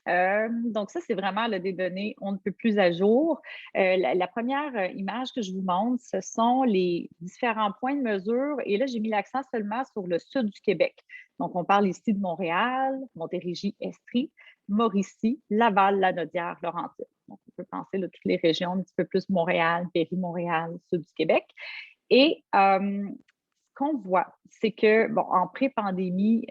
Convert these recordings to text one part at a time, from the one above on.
Donc ça, c'est vraiment là, des données on ne peut plus à jour. La première image que je vous montre, ce sont les différents points de mesure. Et là, j'ai mis l'accent seulement sur le sud du Québec. Donc, on parle ici de Montréal, Montérégie, Estrie, Mauricie, Laval, Lanaudière, Laurentides. Donc, on peut penser là, toutes les régions un petit peu plus Montréal, Péry-Montréal, sud du Québec. Et ce qu'on voit, c'est que, bon, en pré-pandémie,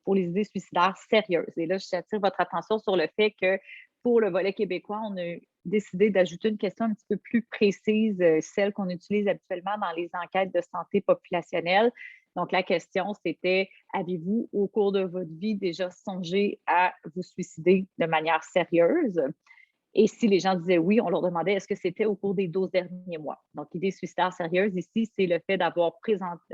pour les idées suicidaires sérieuses, et là, j'attire votre attention sur le fait que pour le volet québécois, on a décidé d'ajouter une question un petit peu plus précise, celle qu'on utilise habituellement dans les enquêtes de santé populationnelle. Donc, la question, c'était, avez-vous, au cours de votre vie, déjà songé à vous suicider de manière sérieuse? Et si les gens disaient oui, on leur demandait est-ce que c'était au cours des 12 derniers mois. Donc, l'idée suicidaire sérieuse ici, c'est le fait d'avoir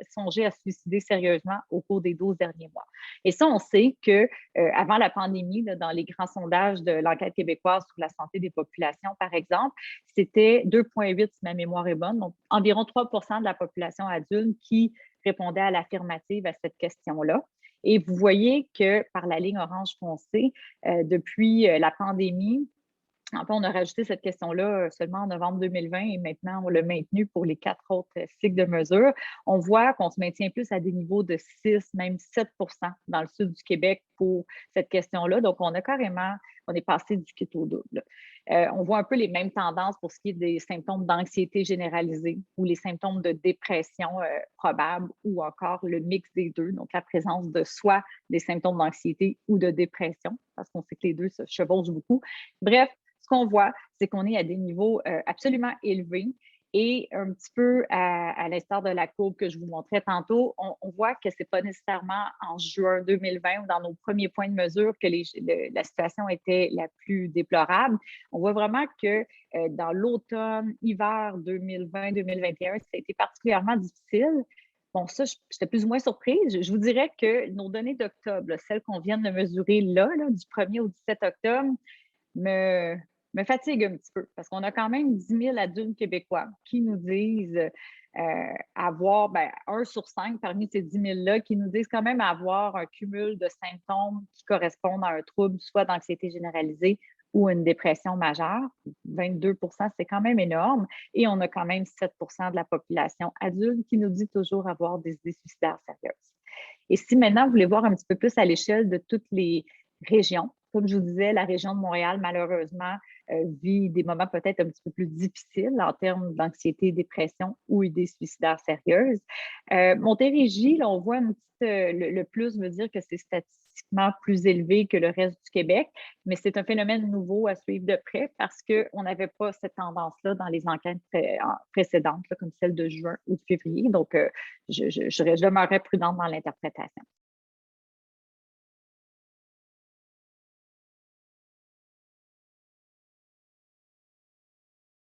songé à se suicider sérieusement au cours des 12 derniers mois. Et ça, on sait que avant la pandémie, là, dans les grands sondages de l'enquête québécoise sur la santé des populations, par exemple, c'était 2,8 si ma mémoire est bonne, donc environ 3 de la population adulte qui répondait à l'affirmative à cette question-là. Et vous voyez que par la ligne orange foncée, depuis la pandémie, en fait, on a rajouté cette question-là seulement en novembre 2020 et maintenant, on l'a maintenue pour les 4 autres cycles de mesure. On voit qu'on se maintient plus à des niveaux de 6, même 7 dans le sud du Québec pour cette question-là. Donc, on est passé du kit au double. On voit un peu les mêmes tendances pour ce qui est des symptômes d'anxiété généralisée ou les symptômes de dépression probables ou encore le mix des deux, donc la présence de soit des symptômes d'anxiété ou de dépression, parce qu'on sait que les deux se chevauchent beaucoup. Bref, ce qu'on voit, c'est qu'on est à des niveaux absolument élevés et un petit peu à l'instar de la courbe que je vous montrais tantôt, on voit que ce n'est pas nécessairement en juin 2020 ou dans nos premiers points de mesure que la situation était la plus déplorable. On voit vraiment que dans l'automne, hiver 2020-2021, ça a été particulièrement difficile. Bon, ça, j'étais plus ou moins surprise. Je vous dirais que nos données d'octobre, celles qu'on vient de mesurer là, du 1er au 17 octobre, me, me fatigue un petit peu parce qu'on a quand même 10 000 adultes québécois qui nous disent avoir, 1 sur 5 parmi ces 10 000-là, qui nous disent quand même avoir un cumul de symptômes qui correspondent à un trouble, soit d'anxiété généralisée ou une dépression majeure. 22 c'est quand même énorme. Et on a quand même 7 de la population adulte qui nous dit toujours avoir des idées suicidaires sérieuses. Et si maintenant vous voulez voir un petit peu plus à l'échelle de toutes les régions, comme je vous disais, la région de Montréal, malheureusement, vit des moments peut-être un petit peu plus difficiles en termes d'anxiété, dépression ou idées suicidaires sérieuses. Montérégie, là, on voit une petite, le plus veut dire que c'est statistiquement plus élevé que le reste du Québec, mais c'est un phénomène nouveau à suivre de près parce qu'on n'avait pas cette tendance-là dans les enquêtes précédentes, là, comme celle de juin ou de février. Donc, je demeurerais prudente dans l'interprétation.